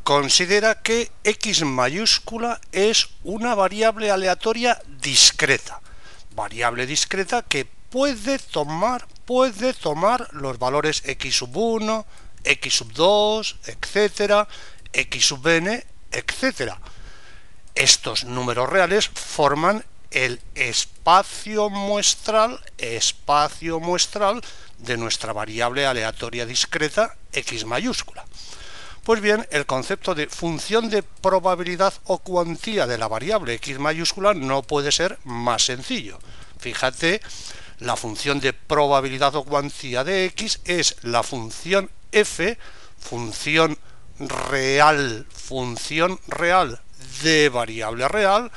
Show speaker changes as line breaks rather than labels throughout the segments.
Considera que x mayúscula es una variable aleatoria discreta. Variable discreta que puede tomar los valores x sub 1, x sub 2, etcétera, x sub n, etcétera. Estos números reales forman el espacio muestral de nuestra variable aleatoria discreta x mayúscula. Pues bien, el concepto de función de probabilidad o cuantía de la variable x mayúscula no puede ser más sencillo. Fíjate, la función de probabilidad o cuantía de x es la función f, función real de variable real,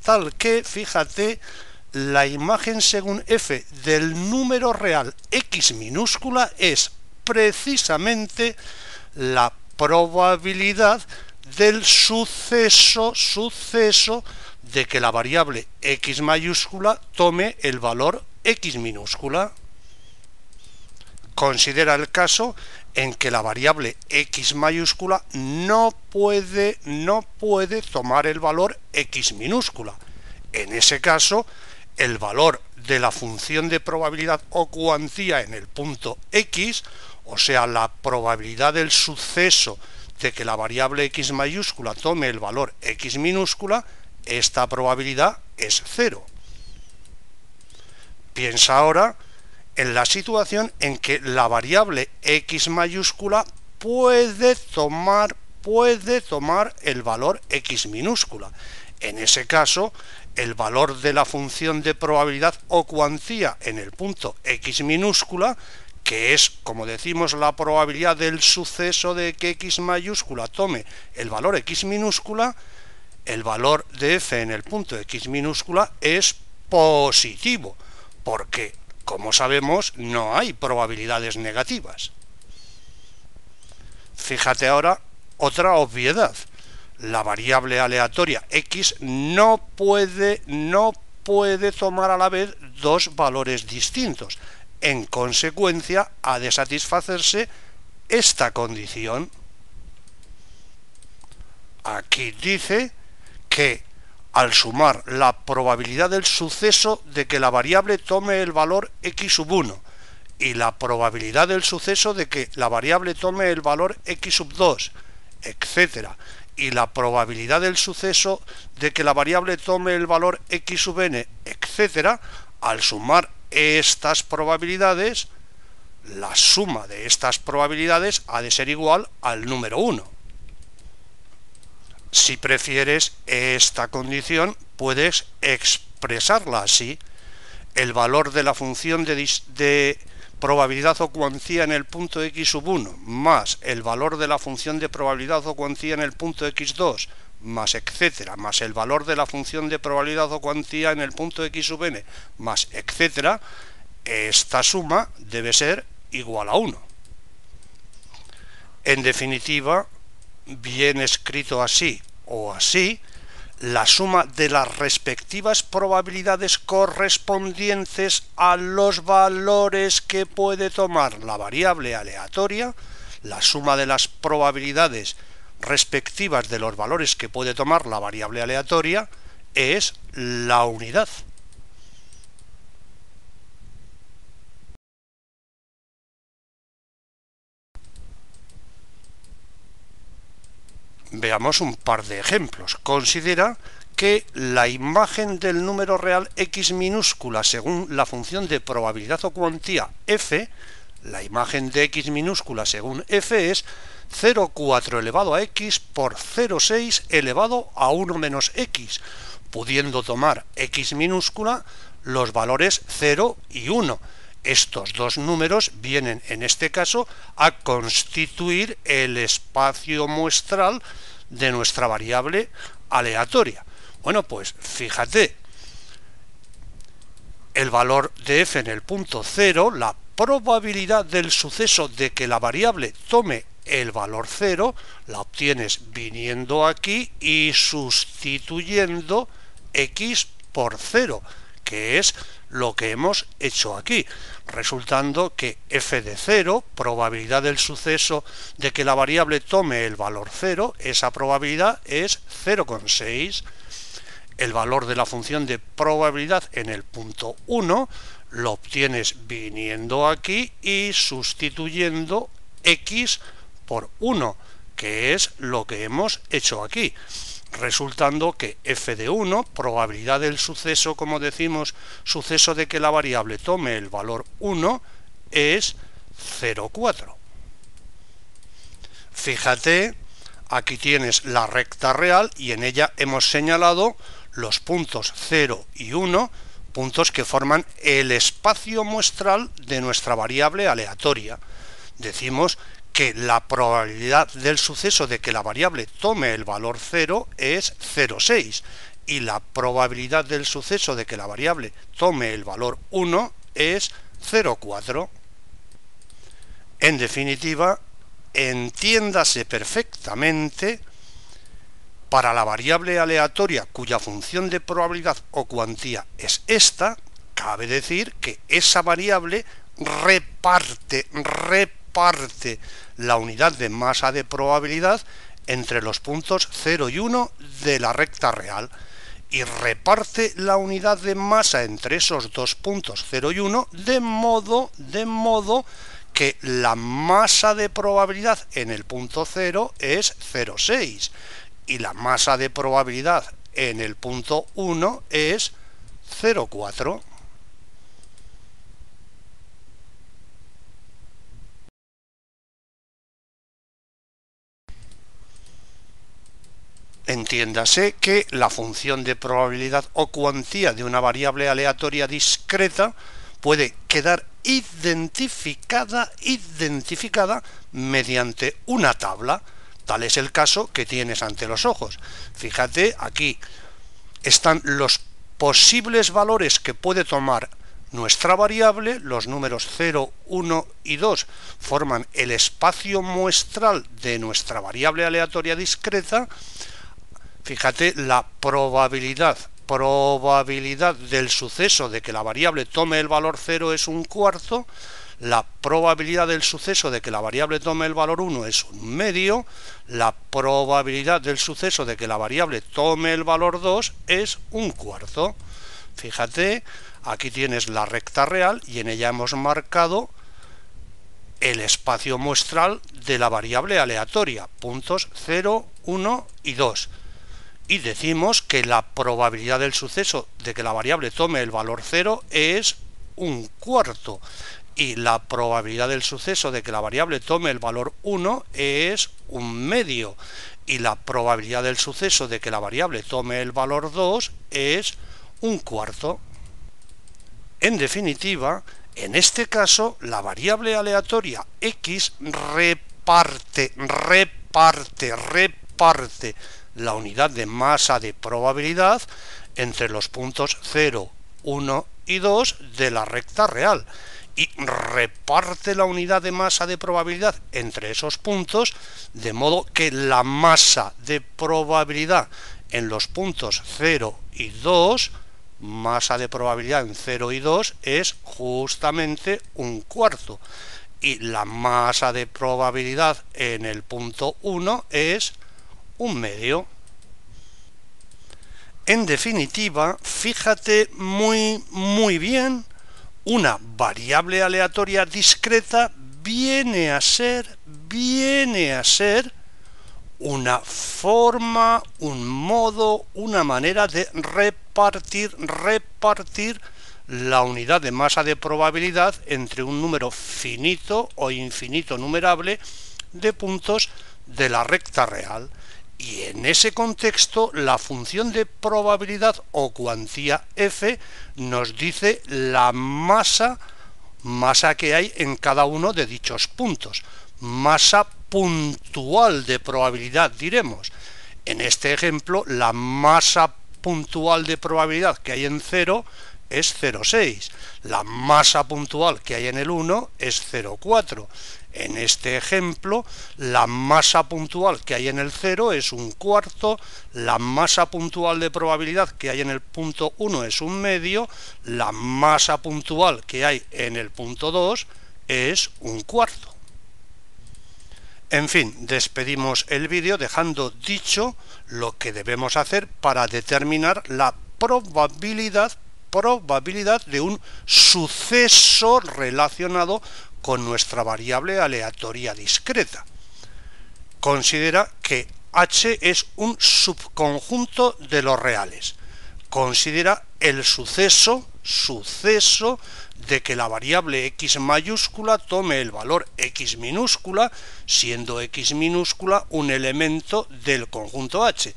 tal que, fíjate, la imagen según f del número real x minúscula es precisamente la probabilidad del suceso de que la variable x mayúscula tome el valor x minúscula. Considera el caso en que la variable x mayúscula no puede tomar el valor x minúscula. En ese caso, el valor de la función de probabilidad o cuantía en el punto x, o sea, la probabilidad del suceso de que la variable x mayúscula tome el valor x minúscula, esta probabilidad es 0. Piensa ahora en la situación en que la variable x mayúscula puede tomar el valor x minúscula. En ese caso, el valor de la función de probabilidad o cuantía en el punto x minúscula, que es, como decimos, la probabilidad del suceso de que x mayúscula tome el valor x minúscula, el valor de f en el punto x minúscula es positivo, porque, como sabemos, no hay probabilidades negativas. Fíjate ahora otra obviedad. La variable aleatoria x no puede tomar a la vez dos valores distintos. En consecuencia, ha de satisfacerse esta condición. Aquí dice que al sumar la probabilidad del suceso de que la variable tome el valor x sub 1 y la probabilidad del suceso de que la variable tome el valor x sub 2, etcétera, y la probabilidad del suceso de que la variable tome el valor x sub n, etcétera, al sumar estas probabilidades, la suma de estas probabilidades ha de ser igual al número 1. Si prefieres esta condición, puedes expresarla así. El valor de la función de probabilidad o cuantía en el punto x sub 1 más el valor de la función de probabilidad o cuantía en el punto x2 más etcétera, más el valor de la función de probabilidad o cuantía en el punto x sub n más etcétera, esta suma debe ser igual a 1. En definitiva, bien escrito así o así, la suma de las respectivas probabilidades correspondientes a los valores que puede tomar la variable aleatoria, la suma de las probabilidades respectivas de los valores que puede tomar la variable aleatoria, es la unidad. Veamos un par de ejemplos. Considera que la imagen del número real x minúscula según la función de probabilidad o cuantía f, la imagen de x minúscula según f es 0,4 elevado a x por 0,6 elevado a 1 menos x, pudiendo tomar x minúscula los valores 0 y 1. Estos dos números vienen, en este caso, a constituir el espacio muestral de nuestra variable aleatoria. Bueno, pues fíjate, el valor de f en el punto 0, la probabilidad del suceso de que la variable tome el valor 0, la obtienes viniendo aquí y sustituyendo x por 0, que es lo que hemos hecho aquí, resultando que f de 0, probabilidad del suceso de que la variable tome el valor 0, esa probabilidad es 0,6. El valor de la función de probabilidad en el punto 1 lo obtienes viniendo aquí y sustituyendo x por 1, que es lo que hemos hecho aquí, resultando que f de 1, probabilidad del suceso, como decimos, suceso de que la variable tome el valor 1, es 0,4. Fíjate, aquí tienes la recta real y en ella hemos señalado los puntos 0 y 1, puntos que forman el espacio muestral de nuestra variable aleatoria. Decimos que la probabilidad del suceso de que la variable tome el valor 0 es 0,6 y la probabilidad del suceso de que la variable tome el valor 1 es 0,4. En definitiva, entiéndase perfectamente, para la variable aleatoria cuya función de probabilidad o cuantía es esta, cabe decir que esa variable reparte la unidad de masa de probabilidad entre los puntos 0 y 1 de la recta real y reparte la unidad de masa entre esos dos puntos 0 y 1 de modo que la masa de probabilidad en el punto 0 es 0,6 y la masa de probabilidad en el punto 1 es 0,4. Entiéndase que la función de probabilidad o cuantía de una variable aleatoria discreta puede quedar identificada mediante una tabla. Tal es el caso que tienes ante los ojos. Fíjate, aquí están los posibles valores que puede tomar nuestra variable. Los números 0, 1 y 2 forman el espacio muestral de nuestra variable aleatoria discreta. Fíjate, la probabilidad del suceso de que la variable tome el valor 0 es 1/4, la probabilidad del suceso de que la variable tome el valor 1 es 1/2, la probabilidad del suceso de que la variable tome el valor 2 es 1/4. Fíjate, aquí tienes la recta real y en ella hemos marcado el espacio muestral de la variable aleatoria, puntos 0, 1 y 2. Y decimos que la probabilidad del suceso de que la variable tome el valor 0 es 1/4 y la probabilidad del suceso de que la variable tome el valor 1 es 1/2 y la probabilidad del suceso de que la variable tome el valor 2 es 1/4. En definitiva, en este caso, la variable aleatoria x reparte la unidad de masa de probabilidad entre los puntos 0, 1 y 2 de la recta real y reparte la unidad de masa de probabilidad entre esos puntos de modo que la masa de probabilidad en los puntos 0 y 2, masa de probabilidad en 0 y 2 es justamente 1/4 y la masa de probabilidad en el punto 1 es 1/2. En definitiva, fíjate muy bien, una variable aleatoria discreta viene a ser una forma, un modo, una manera de repartir la unidad de masa de probabilidad entre un número finito o infinito numerable de puntos de la recta real. Y en ese contexto, la función de probabilidad o cuantía f nos dice la masa que hay en cada uno de dichos puntos. Masa puntual de probabilidad, diremos. En este ejemplo, la masa puntual de probabilidad que hay en 0 es 0,6. La masa puntual que hay en el 1 es 0,4. En este ejemplo, la masa puntual que hay en el 0 es 1/4, la masa puntual de probabilidad que hay en el punto 1 es 1/2, la masa puntual que hay en el punto 2 es 1/4. En fin, despedimos el vídeo dejando dicho lo que debemos hacer para determinar la probabilidad de un suceso relacionado con nuestra variable aleatoria discreta. Considera que H es un subconjunto de los reales. Considera el suceso de que la variable x mayúscula tome el valor x minúscula, siendo x minúscula un elemento del conjunto H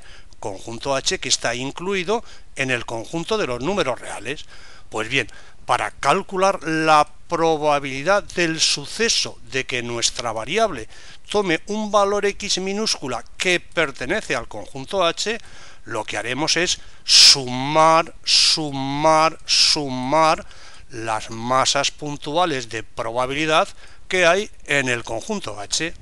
que está incluido en el conjunto de los números reales. Pues bien, para calcular la probabilidad del suceso de que nuestra variable tome un valor x minúscula que pertenece al conjunto H, lo que haremos es sumar las masas puntuales de probabilidad que hay en el conjunto H.